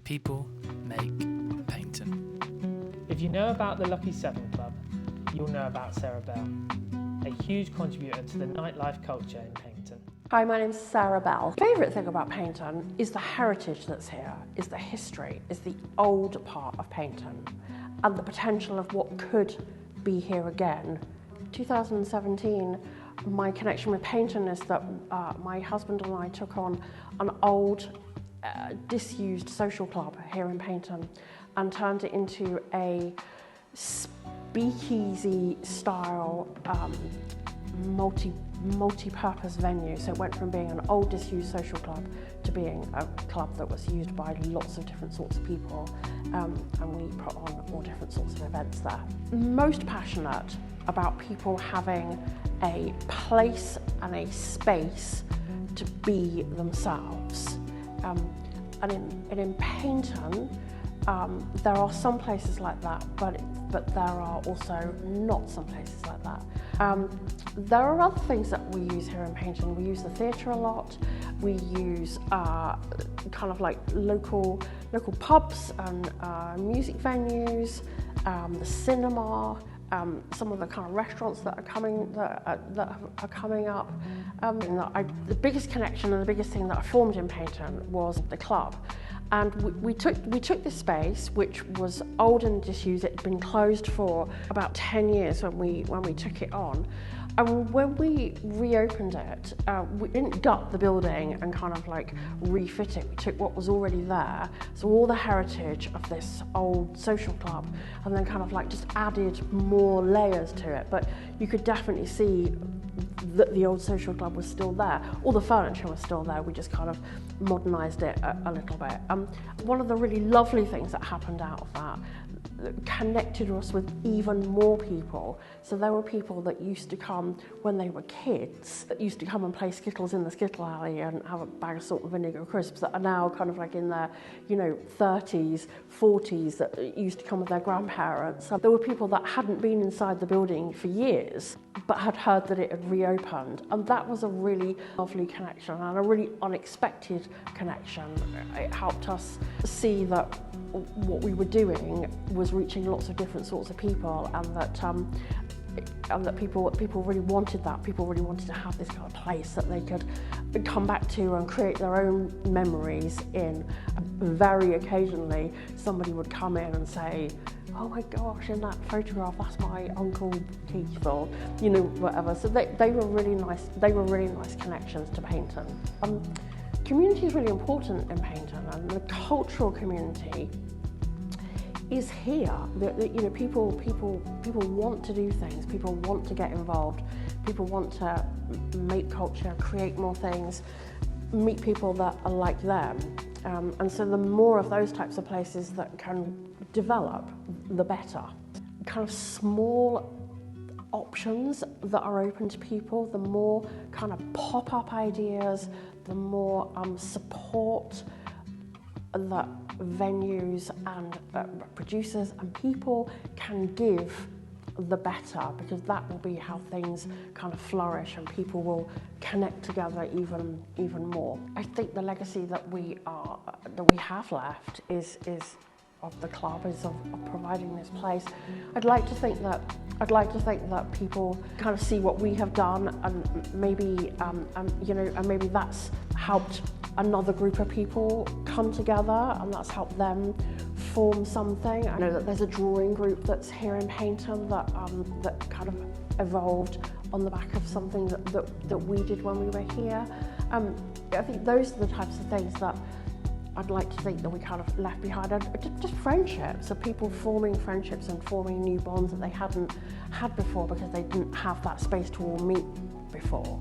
people make Paignton. If you know about the Lucky Seven Club, you'll know about Sarah Bell, a huge contributor to the nightlife culture in Paignton. Hi, my name's Sarah Bell. My favourite thing about Paignton is the heritage that's here, is the history, is the old part of Paignton, and the potential of what could be here again. 2017, my connection with Paignton is that my husband and I took on an old, disused social club here in Paignton and turned it into a speakeasy style multi-purpose venue. So it went from being an old disused social club to being a club that was used by lots of different sorts of people, and we put on all different sorts of events there. Most passionate about people having a place and a space to be themselves. And in Paignton, there are some places like that, but there are also not some places like that. There are other things that we use here in Paignton. We use the theatre a lot. We use kind of like local pubs and music venues, the cinema, some of the kind of restaurants that are coming up. The biggest connection and the biggest thing that I formed in Paignton was the club. And we took this space, which was old and disused. It had been closed for about 10 years when we took it on. And when we reopened it, we didn't gut the building and kind of like refit it. We took what was already there, so all the heritage of this old social club, and then kind of like just added more layers to it. But you could definitely see that the old social club was still there. All the furniture was still there. We just kind of modernised it a little bit. One of the really lovely things that happened out of that connected us with even more people. So there were people that used to come when they were kids, that used to come and play Skittles in the Skittle Alley and have a bag of salt and vinegar crisps, that are now kind of like in their 30s, 40s, that used to come with their grandparents. There were people that hadn't been inside the building for years, but had heard that it had reopened. And that was a really lovely connection and a really unexpected connection. It helped us see that what we were doing was reaching lots of different sorts of people, and that people really wanted that. People really wanted to have this kind of place that they could come back to and create their own memories in. Very occasionally, somebody would come in and say, "Oh my gosh, in that photograph, that's my Uncle Keith," or whatever. So they were really nice. They were really nice connections to Paignton. Community is really important in Paignton, and the cultural community is here. People want to do things. People want to get involved. People want to make culture, create more things, meet people that are like them. And so the more of those types of places that can develop, the better. Kind of small options that are open to people, the more kind of pop-up ideas, the more support that venues and producers and people can give, the better, because that will be how things kind of flourish and people will connect together even more. I think the legacy that we have left is of the club, is of providing this place. I'd like to think that people kind of see what we have done, and maybe maybe that's helped another group of people come together, and that's helped them form something. I know that there's a drawing group that's here in Paignton that kind of evolved on the back of something that we did when we were here. I think those are the types of things that I'd like to think that we kind of left behind. And just friendships, of people forming friendships and forming new bonds that they hadn't had before because they didn't have that space to all meet before.